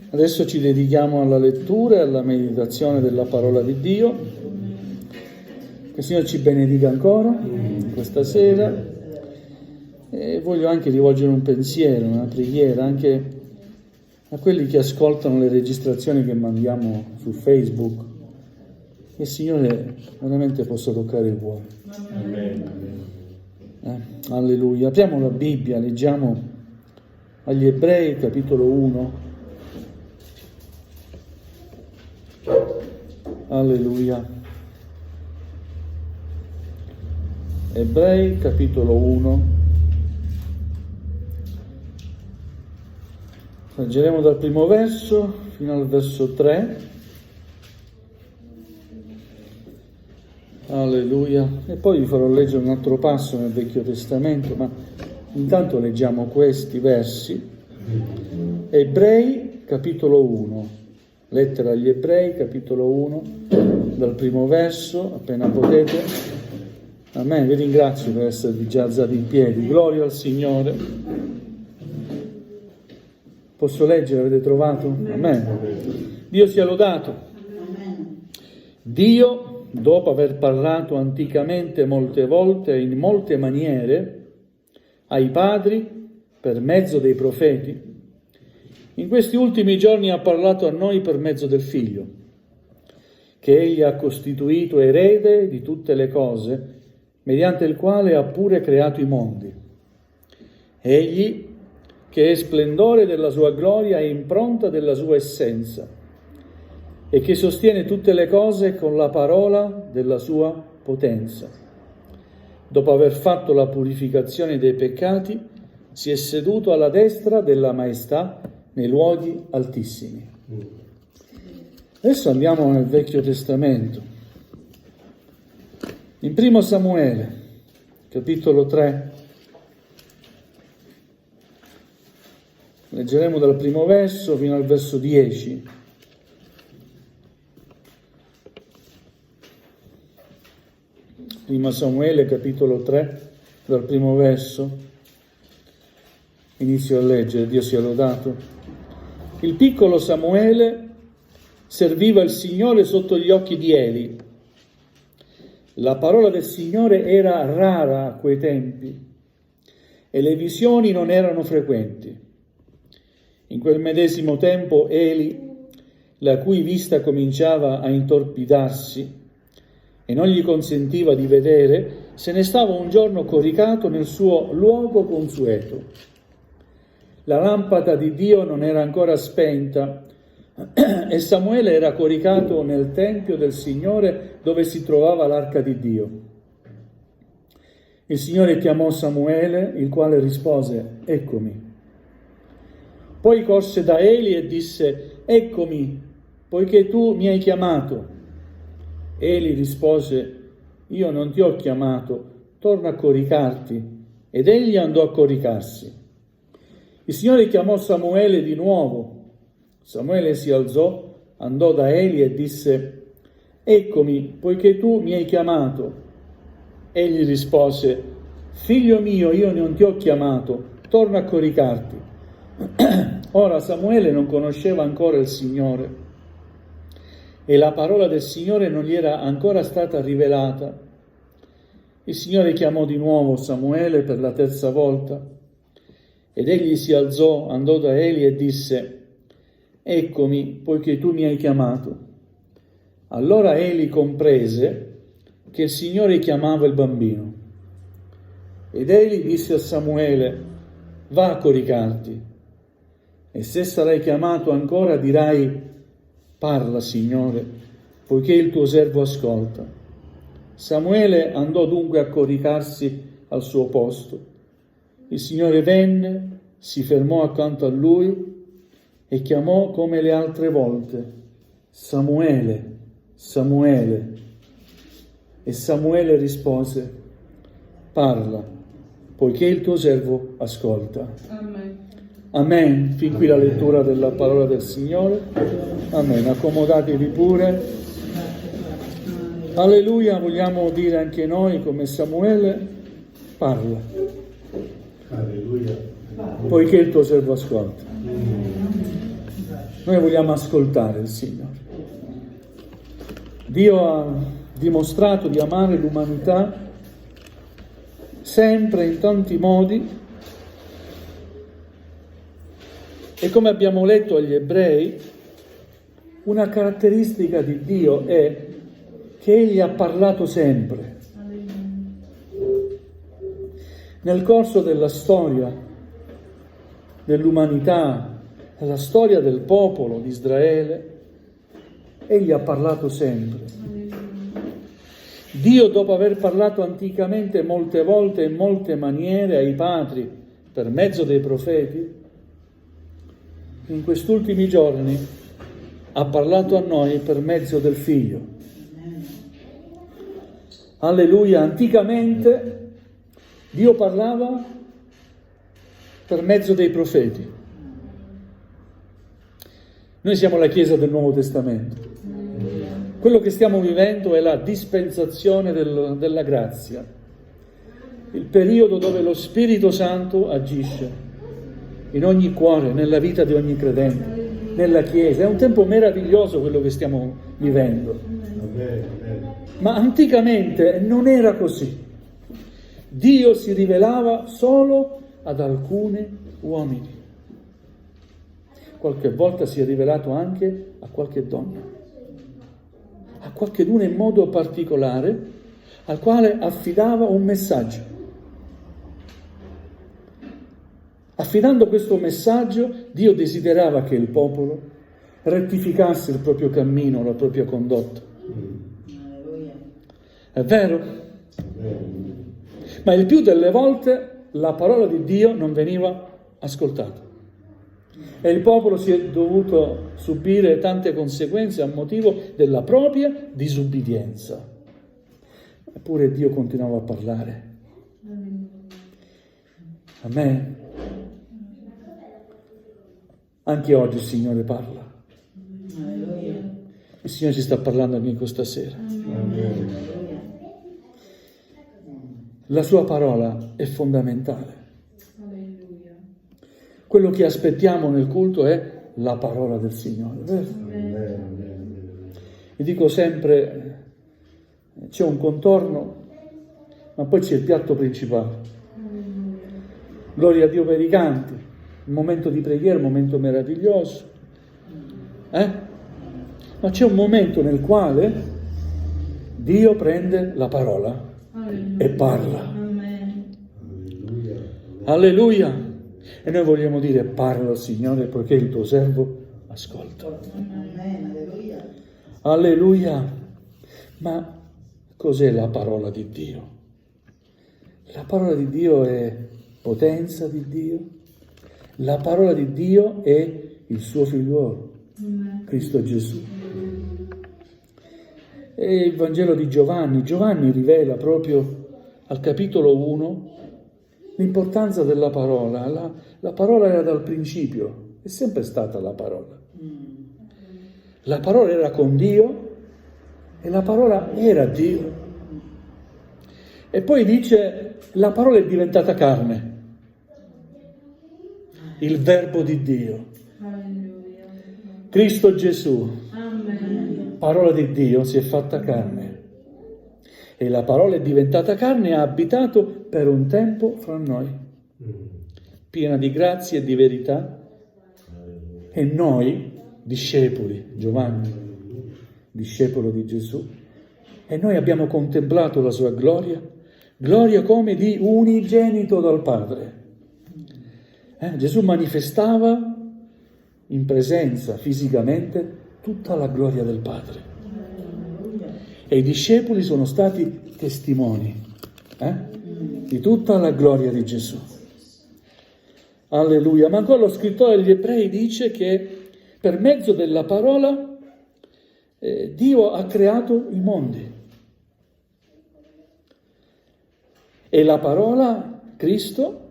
Adesso ci dedichiamo alla lettura e alla meditazione della parola di Dio. Che il Signore ci benedica ancora questa sera, e voglio anche rivolgere un pensiero, una preghiera anche a quelli che ascoltano le registrazioni che mandiamo su Facebook. Che il Signore veramente possa toccare il cuore. Alleluia. Apriamo la Bibbia, leggiamo agli Ebrei capitolo 1. Alleluia. Ebrei capitolo 1. Leggeremo dal primo verso fino al verso 3. Alleluia. E poi vi farò leggere un altro passo nel Vecchio Testamento, ma intanto leggiamo questi versi. Ebrei capitolo 1. Lettera agli Ebrei, capitolo 1, dal primo verso, appena potete. Amen. Vi ringrazio per esservi già alzati in piedi. Gloria al Signore. Posso leggere? Avete trovato? Amen. Dio sia lodato. Dio, dopo aver parlato anticamente molte volte e in molte maniere ai padri per mezzo dei profeti, in questi ultimi giorni ha parlato a noi per mezzo del Figlio, che Egli ha costituito erede di tutte le cose, mediante il quale ha pure creato i mondi. Egli, che è splendore della sua gloria e impronta della sua essenza, e che sostiene tutte le cose con la parola della sua potenza. Dopo aver fatto la purificazione dei peccati, si è seduto alla destra della maestà nei luoghi altissimi. Adesso andiamo nel Vecchio Testamento. In 1 Samuele, capitolo 3, leggeremo dal primo verso fino al verso 10. Primo Samuele, capitolo 3, dal primo verso. Inizio a leggere, Dio sia lodato. Il piccolo Samuele serviva il Signore sotto gli occhi di Eli. La parola del Signore era rara a quei tempi e le visioni non erano frequenti. In quel medesimo tempo Eli, la cui vista cominciava a intorpidarsi e non gli consentiva di vedere, se ne stava un giorno coricato nel suo luogo consueto. La lampada di Dio non era ancora spenta e Samuele era coricato nel tempio del Signore dove si trovava l'arca di Dio. Il Signore chiamò Samuele, il quale rispose: "Eccomi". Poi corse da Eli e disse: "Eccomi, poiché tu mi hai chiamato". Eli rispose: "Io non ti ho chiamato, torna a coricarti". Ed egli andò a coricarsi. Il Signore chiamò Samuele di nuovo. Samuele si alzò, andò da Eli e disse: "Eccomi, poiché tu mi hai chiamato". Egli rispose: "Figlio mio, io non ti ho chiamato, torna a coricarti". Ora Samuele non conosceva ancora il Signore e la parola del Signore non gli era ancora stata rivelata. Il Signore chiamò di nuovo Samuele per la terza volta. Ed egli si alzò, andò da Eli e disse: "Eccomi, poiché tu mi hai chiamato". Allora Eli comprese che il Signore chiamava il bambino. Ed Eli disse a Samuele: "Va a coricarti, e se sarai chiamato ancora dirai: parla, Signore, poiché il tuo servo ascolta". Samuele andò dunque a coricarsi al suo posto. Il Signore venne, si fermò accanto a lui e chiamò come le altre volte: "Samuele, Samuele". E Samuele rispose: "Parla, poiché il tuo servo ascolta". Amen. Amen. Fin qui la lettura della parola del Signore. Amen. Accomodatevi pure. Alleluia. Vogliamo dire anche noi come Samuele: parla. Alleluia. Poiché il tuo servo ascolta. Noi vogliamo ascoltare il Signore. Dio ha dimostrato di amare l'umanità sempre in tanti modi, e come abbiamo letto agli Ebrei, una caratteristica di Dio è che Egli ha parlato sempre. Nel corso della storia dell'umanità, nella storia del popolo di Israele, Egli ha parlato sempre. Dio, dopo aver parlato anticamente molte volte e in molte maniere ai padri per mezzo dei profeti, in questi ultimi giorni ha parlato a noi per mezzo del Figlio. Alleluia! Anticamente Dio parlava per mezzo dei profeti. Noi siamo la Chiesa del Nuovo Testamento. Quello che stiamo vivendo è la dispensazione della grazia, il periodo dove lo Spirito Santo agisce in ogni cuore, nella vita di ogni credente, nella Chiesa. È un tempo meraviglioso quello che stiamo vivendo. Ma anticamente non era così. Dio si rivelava solo ad alcuni uomini. Qualche volta si è rivelato anche a qualche donna, a qualcheduno in modo particolare, al quale affidava un messaggio. Affidando questo messaggio, Dio desiderava che il popolo rettificasse il proprio cammino, la propria condotta. È vero? Ma il più delle volte la parola di Dio non veniva ascoltata. E il popolo si è dovuto subire tante conseguenze a motivo della propria disubbidienza. Eppure Dio continuava a parlare. Amen. Anche oggi il Signore parla. Il Signore ci sta parlando anche questa sera. La sua parola è fondamentale. Quello che aspettiamo nel culto è la parola del Signore. Vi dico sempre, c'è un contorno, ma poi c'è il piatto principale. Gloria a Dio per i canti, un momento di preghiera, un momento meraviglioso. Ma c'è un momento nel quale Dio prende la parola e parla. Alleluia! E noi vogliamo dire: parla, Signore, poiché il tuo servo ascolta. Alleluia. Alleluia. Ma cos'è la parola di Dio? La parola di Dio è potenza di Dio. La parola di Dio è il suo figliuolo, Cristo Gesù. E il Vangelo di Giovanni rivela proprio al capitolo 1 l'importanza della parola. La parola era dal principio, è sempre stata la parola. La parola era con Dio e la parola era Dio. E poi dice: la parola è diventata carne, il verbo di Dio. Cristo Gesù, parola di Dio, si è fatta carne. E la parola è diventata carne e ha abitato per un tempo fra noi, piena di grazia e di verità. E noi, discepoli, Giovanni, discepolo di Gesù, e noi abbiamo contemplato la sua gloria come di unigenito dal Padre. Gesù manifestava in presenza, fisicamente, tutta la gloria del Padre. E i discepoli sono stati testimoni di tutta la gloria di Gesù. Alleluia. Ma ancora lo scrittore degli Ebrei dice che per mezzo della parola Dio ha creato i mondi. E la parola, Cristo,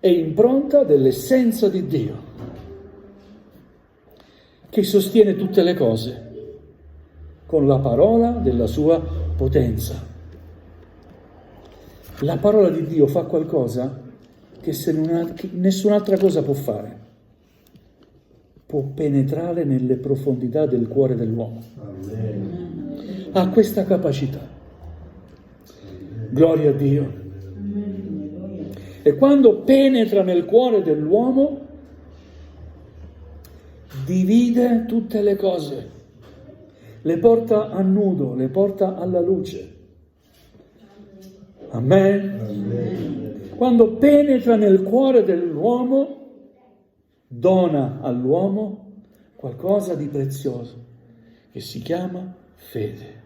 è impronta dell'essenza di Dio, che sostiene tutte le cose con la parola della sua potenza. La parola di Dio fa qualcosa che nessun'altra cosa può fare. può penetrare nelle profondità del cuore dell'uomo. Ha questa capacità. Gloria a Dio. E quando penetra nel cuore dell'uomo, divide tutte le cose, le porta a nudo, le porta alla luce. Amen. Quando penetra nel cuore dell'uomo, dona all'uomo qualcosa di prezioso che si chiama fede.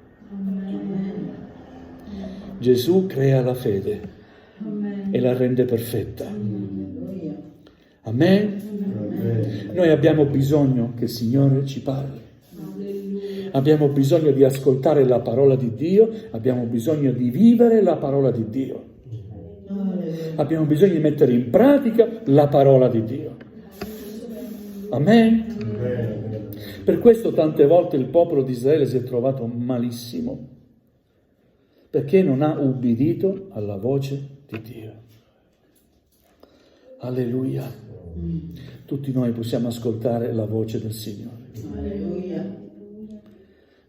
Gesù crea la fede e la rende perfetta. Amen. Noi abbiamo bisogno che il Signore ci parli. Abbiamo bisogno di ascoltare la parola di Dio, abbiamo bisogno di vivere la parola di Dio. Abbiamo bisogno di mettere in pratica la parola di Dio. Amen. Per questo tante volte il popolo di Israele si è trovato malissimo, perché non ha ubbidito alla voce di Dio. Alleluia. Tutti noi possiamo ascoltare la voce del Signore. Alleluia.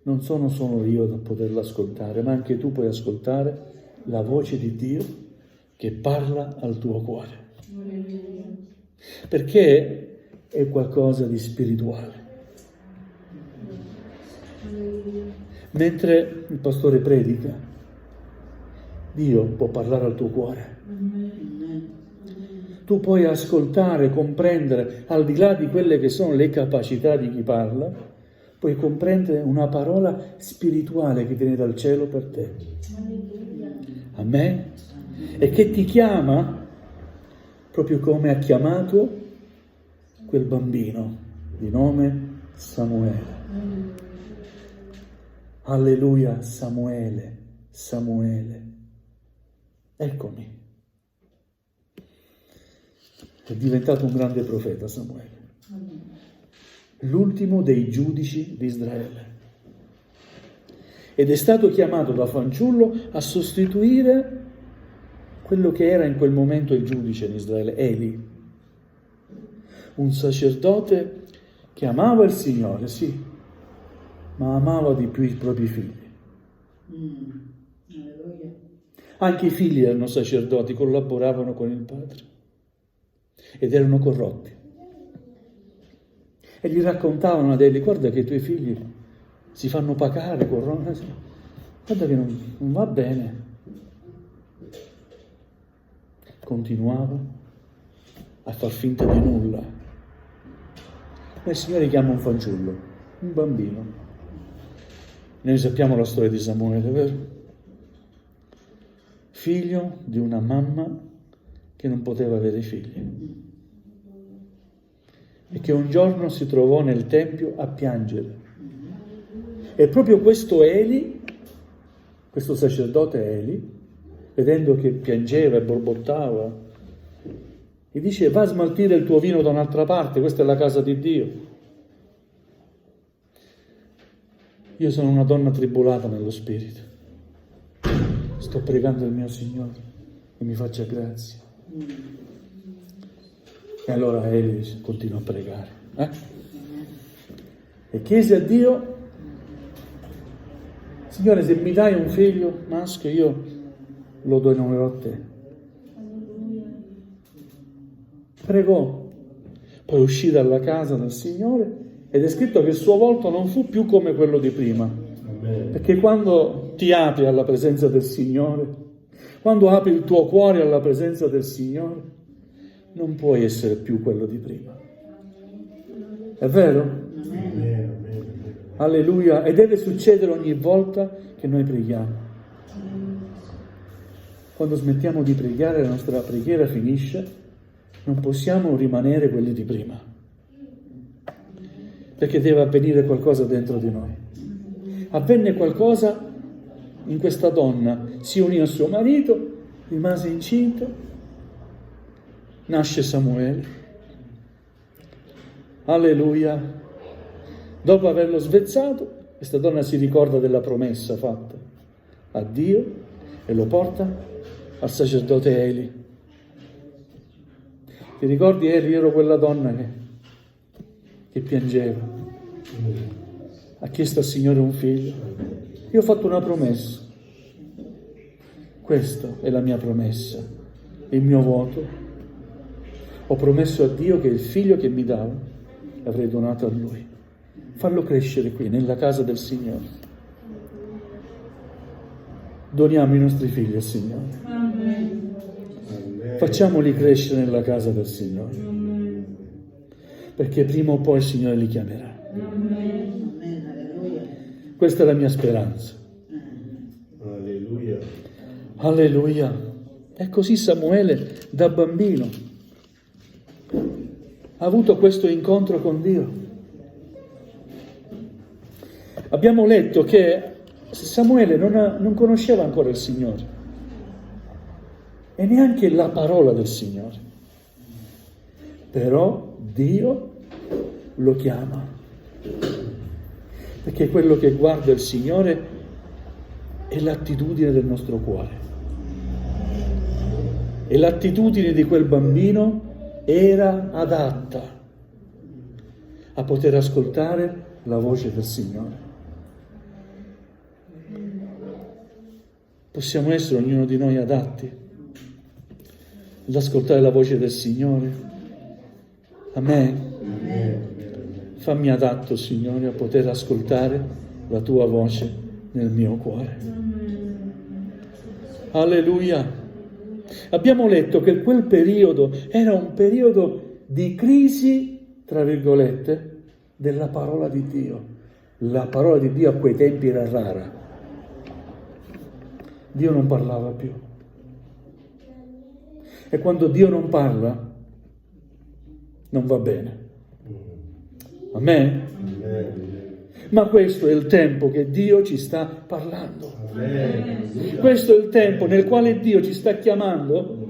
Non sono solo io da poterla ascoltare, ma anche tu puoi ascoltare la voce di Dio che parla al tuo cuore. Perché è qualcosa di spirituale. Mentre il pastore predica, Dio può parlare al tuo cuore. Tu puoi ascoltare, comprendere, al di là di quelle che sono le capacità di chi parla, puoi comprendere una parola spirituale che viene dal cielo per te. Amen? E che ti chiama proprio come ha chiamato quel bambino di nome Samuele. Alleluia, Samuele, Samuele. Eccomi. È diventato un grande profeta Samuele. L'ultimo dei giudici di Israele. Ed è stato chiamato da fanciullo a sostituire quello che era in quel momento il giudice in Israele, Eli. Un sacerdote che amava il Signore, sì, ma amava di più i propri figli. Anche i figli erano sacerdoti, collaboravano con il padre ed erano corrotti. E gli raccontavano ad Eli: guarda che i tuoi figli si fanno pagare, guarda che non va bene. Continuava a far finta di nulla. Ma il Signore chiama un fanciullo, un bambino. Noi sappiamo la storia di Samuele, vero? Figlio di una mamma che non poteva avere figli. E che un giorno si trovò nel tempio a piangere. E proprio questo Eli, questo sacerdote Eli, vedendo che piangeva e borbottava, gli dice: va a smaltire il tuo vino da un'altra parte, questa è la casa di Dio. Io sono una donna tribulata nello spirito. Sto pregando il mio Signore che mi faccia grazia. E allora Eli continua a pregare. E chiese a Dio: Signore, se mi dai un figlio maschio, io lo donerò a te. Pregò, poi uscì dalla casa del Signore ed è scritto che il suo volto non fu più come quello di prima. Perché quando ti apri alla presenza del Signore, quando apri il tuo cuore alla presenza del Signore, non puoi essere più quello di prima. È vero? Alleluia. E deve succedere ogni volta che noi preghiamo. Quando smettiamo di pregare, la nostra preghiera finisce, non possiamo rimanere quelli di prima. Perché deve avvenire qualcosa dentro di noi. Avvenne qualcosa in questa donna. Si unì al suo marito, rimase incinta, nasce Samuele. Alleluia. Dopo averlo svezzato, questa donna si ricorda della promessa fatta a Dio e lo porta al sacerdote Eli. Ti ricordi, Eli? Ero quella donna che che piangeva, ha chiesto al Signore un figlio. Io ho fatto una promessa. Questa è la mia promessa, il mio voto. Ho promesso a Dio che il figlio che mi dava l'avrei donato a Lui. Farlo crescere qui, nella casa del Signore. Doniamo i nostri figli al Signore. Amen. Facciamoli crescere nella casa del Signore. Amen. Perché prima o poi il Signore li chiamerà. Amen. Questa è la mia speranza. Alleluia. Alleluia. E così Samuele da bambino ha avuto questo incontro con Dio. Abbiamo letto che Samuele non conosceva ancora il Signore e neanche la parola del Signore, però Dio lo chiama, perché quello che guarda il Signore è l'attitudine del nostro cuore, e l'attitudine di quel bambino era adatta a poter ascoltare la voce del Signore. Possiamo essere ognuno di noi adatti ad ascoltare la voce del Signore? Amen. Fammi adatto, Signore, a poter ascoltare la Tua voce nel mio cuore. Alleluia. Abbiamo letto che quel periodo era un periodo di crisi, tra virgolette, della parola di Dio. La parola di Dio a quei tempi era rara. Dio non parlava più. E quando Dio non parla, non va bene. Amen? Ma questo è il tempo che Dio ci sta parlando. Questo è il tempo nel quale Dio ci sta chiamando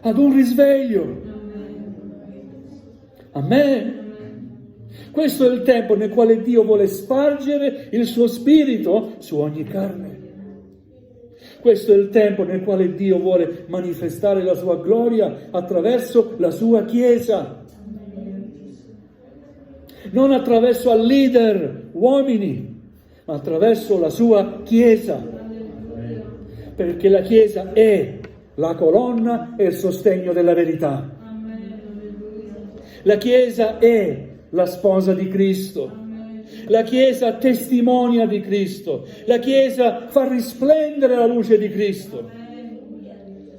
ad un risveglio. Amen? Questo è il tempo nel quale Dio vuole spargere il suo spirito su ogni carne. Questo è il tempo nel quale Dio vuole manifestare la sua gloria attraverso la sua Chiesa. Non attraverso al leader, uomini, ma attraverso la sua Chiesa. Perché la Chiesa è la colonna e il sostegno della verità. La Chiesa è la sposa di Cristo. La Chiesa testimonia di Cristo. La Chiesa fa risplendere la luce di Cristo.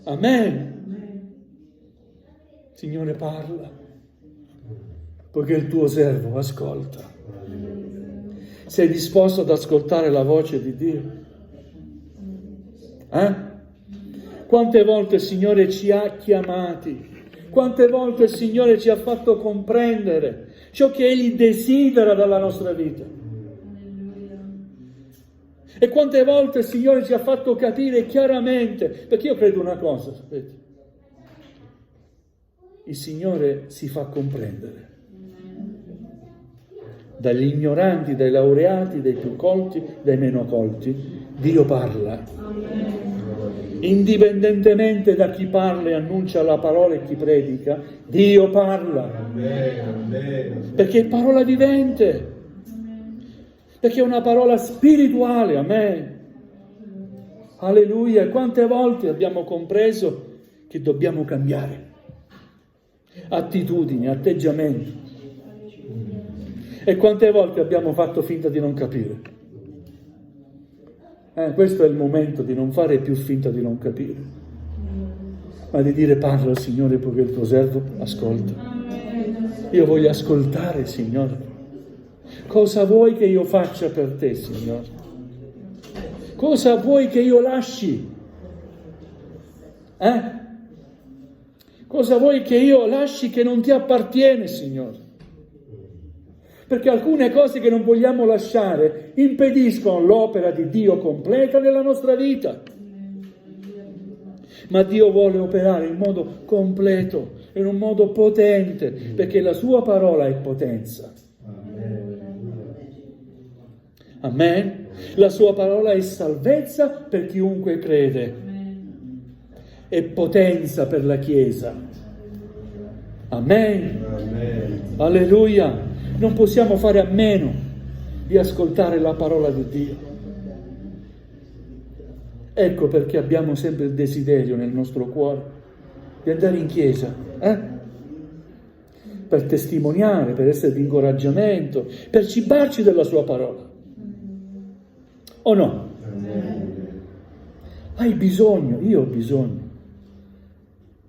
Amen. Signore, parla, poiché il tuo servo ascolta. Sei disposto ad ascoltare la voce di Dio? Quante volte il Signore ci ha chiamati? Quante volte il Signore ci ha fatto comprendere ciò che Egli desidera dalla nostra vita? E quante volte il Signore ci ha fatto capire chiaramente, perché io credo una cosa, sapete? Il Signore si fa comprendere dagli ignoranti, dai laureati, dai più colti, dai meno colti. Dio parla. Indipendentemente da chi parla e annuncia la parola e chi predica, Dio parla. Perché è parola vivente. Perché è una parola spirituale. Amen. Alleluia. Quante volte abbiamo compreso che dobbiamo cambiare attitudini, atteggiamenti. E quante volte abbiamo fatto finta di non capire. Questo è il momento di non fare più finta di non capire, ma di dire: parla al Signore, poiché il tuo servo ascolta. Io voglio ascoltare, Signore. Cosa vuoi che io faccia per te, Signore? Cosa vuoi che io lasci? Cosa vuoi che io lasci che non ti appartiene, Signore? Perché alcune cose che non vogliamo lasciare impediscono l'opera di Dio completa nella nostra vita. Ma Dio vuole operare in modo completo, in un modo potente, perché la sua parola è potenza. Amen? La sua parola è salvezza per chiunque crede. È potenza per la Chiesa. Amen. Alleluia! Non possiamo fare a meno di ascoltare la parola di Dio. Ecco perché abbiamo sempre il desiderio nel nostro cuore di andare in chiesa, per testimoniare, per essere di incoraggiamento, per cibarci della sua parola. O no? Hai bisogno, io ho bisogno,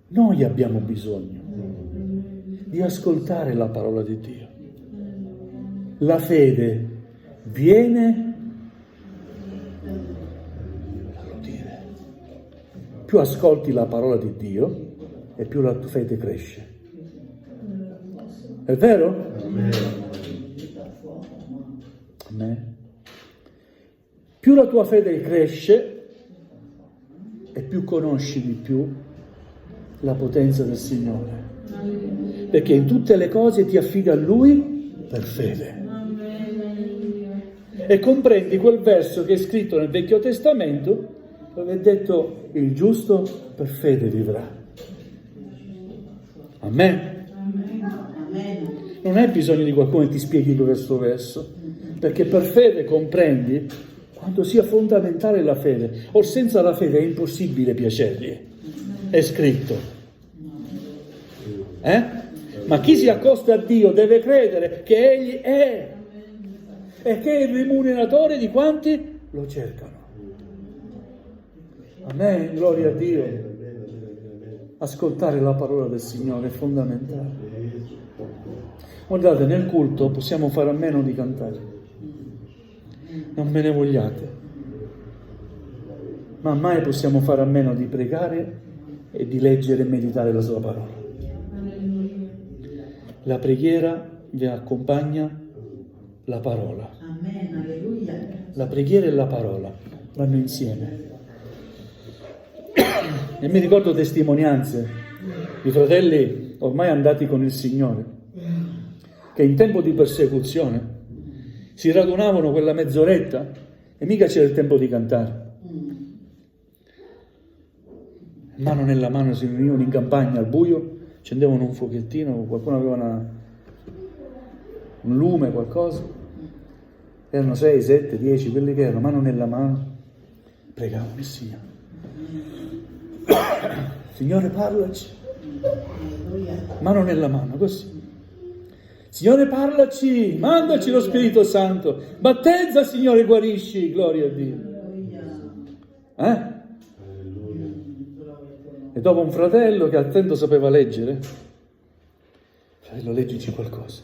noi abbiamo bisogno di ascoltare la parola di Dio. La fede viene dall'udire. Più ascolti la parola di Dio e più la tua fede cresce. È vero? Amen. Più la tua fede cresce e più conosci di più la potenza del Signore. Perché in tutte le cose ti affidi a Lui per fede. E comprendi quel verso che è scritto nel Vecchio Testamento dove è detto il giusto per fede vivrà. Amen. Non hai bisogno di qualcuno che ti spieghi questo verso, perché per fede comprendi quanto sia fondamentale la fede. Or senza la fede è impossibile piacergli. È scritto. Ma chi si accosta a Dio deve credere che Egli è e che è il rimuneratore di quanti lo cercano. Amen, gloria a Dio. Ascoltare la parola del Signore è fondamentale. Guardate, nel culto possiamo fare a meno di cantare. Non me ne vogliate. Ma mai possiamo fare a meno di pregare e di leggere e meditare la sua parola. La preghiera vi accompagna la parola. Amen, alleluia. La preghiera e la parola vanno insieme. E mi ricordo testimonianze di fratelli ormai andati con il Signore, che in tempo di persecuzione si radunavano quella mezz'oretta e mica c'era il tempo di cantare. Mano nella mano si riunivano in campagna al buio, accendevano un fuochettino, qualcuno aveva un lume, qualcosa. Erano 6, 7, 10, quelli che erano, mano nella mano, pregavano il Signore. Signore, parlaci. Mano nella mano, così. Signore, parlaci, mandaci lo Spirito Santo. Battezza, Signore, guarisci, gloria a Dio. E dopo un fratello che attento sapeva leggere, fratello, leggici qualcosa.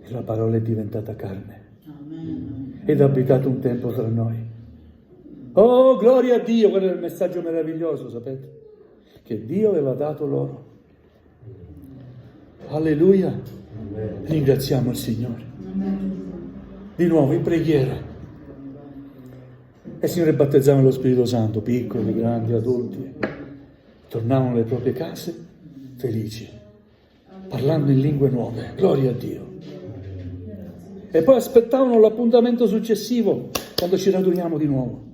E la parola è diventata carne. Ed ha abitato un tempo tra noi. Oh, gloria a Dio, quello è il messaggio meraviglioso, sapete? Che Dio aveva dato loro. Alleluia. Ringraziamo il Signore. Di nuovo in preghiera. E il Signore battezzava lo Spirito Santo, piccoli, grandi, adulti. Tornavano alle proprie case felici, parlando in lingue nuove. Gloria a Dio. E poi aspettavano l'appuntamento successivo, quando ci raduniamo di nuovo.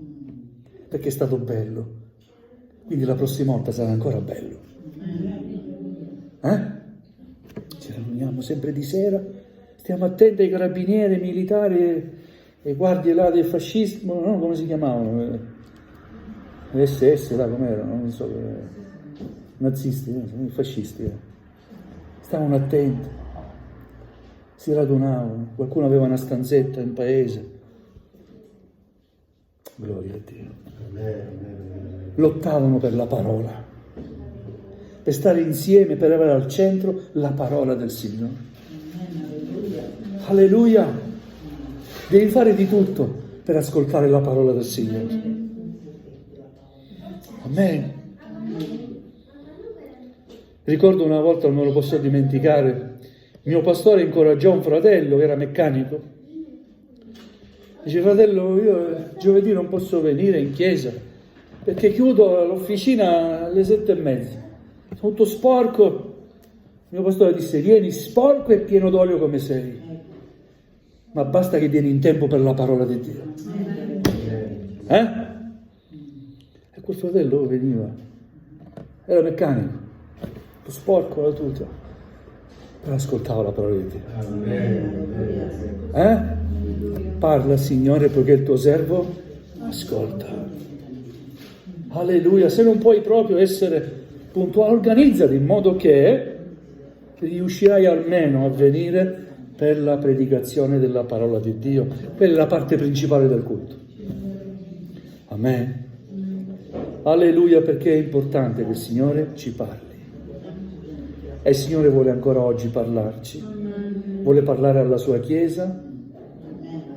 Perché è stato bello. Quindi la prossima volta sarà ancora bello. Ci raduniamo sempre di sera, stiamo attenti ai carabinieri, ai militari e guardie là del fascismo, no? Come si chiamavano? Le SS, là com'erano? Non so, nazisti, i fascisti. Stavano attenti, si radunavano, qualcuno aveva una stanzetta in paese. Gloria a Dio. Lottavano per la parola, per stare insieme, per avere al centro la parola del Signore. Alleluia. Devi fare di tutto per ascoltare la parola del Signore. Amen. Ricordo una volta, non me lo posso dimenticare, mio pastore incoraggiò un fratello che era meccanico. Dice: fratello, io giovedì non posso venire in chiesa perché chiudo l'officina alle 7:30. Sono tutto sporco. Il mio pastore disse: vieni sporco e pieno d'olio come sei, ma basta che vieni in tempo per la parola di Dio. E quel fratello veniva, era meccanico, sporco la tuta, però ascoltavo la parola di Dio. Parla, Signore, poiché il tuo servo ascolta. Alleluia. Se non puoi proprio essere puntuale, organizzati in modo che riuscirai almeno a venire per la predicazione della parola di Dio. Quella è la parte principale del culto. Amen. Alleluia, perché è importante che il Signore ci parli. E il Signore vuole ancora oggi parlarci. Vuole parlare alla sua Chiesa.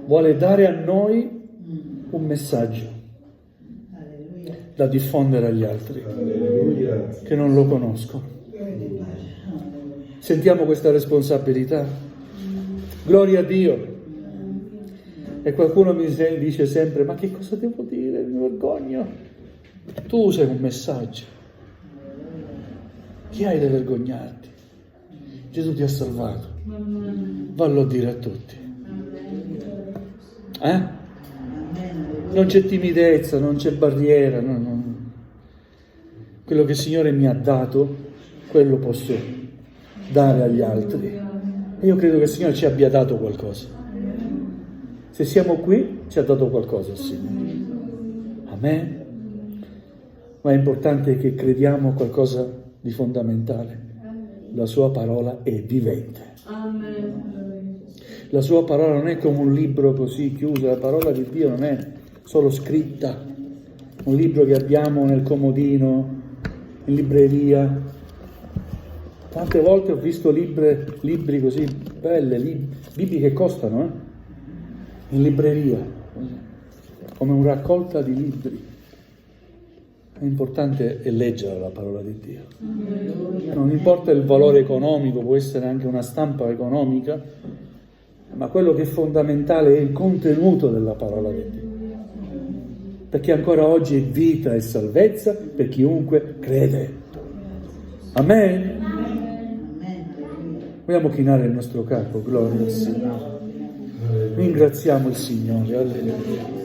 Vuole dare a noi un messaggio da diffondere agli altri che non lo conoscono. Sentiamo questa responsabilità. Gloria a Dio. E qualcuno mi dice sempre: ma che cosa devo dire? Mi vergogno. Tu sei un messaggio. Chi hai da vergognarti? Gesù ti ha salvato. Vallo a dire a tutti. Non c'è timidezza, non c'è barriera. No. Quello che il Signore mi ha dato, quello posso dare agli altri. E io credo che il Signore ci abbia dato qualcosa. Se siamo qui, ci ha dato qualcosa il Signore. Amen. Ma è importante che crediamo a qualcosa di fondamentale. La sua parola è vivente. Amen. La sua parola non è come un libro così chiuso. La parola di Dio non è solo scritta, un libro che abbiamo nel comodino, in libreria. Tante volte ho visto libri così belle, libri che costano, in libreria, come una raccolta di libri. È importante leggere la parola di Dio. Non importa il valore economico, può essere anche una stampa economica, ma quello che è fondamentale è il contenuto della parola di Dio. Perché ancora oggi è vita e salvezza per chiunque crede. Amen. Vogliamo chinare il nostro capo, gloria al Signore. Ringraziamo il Signore, alleluia.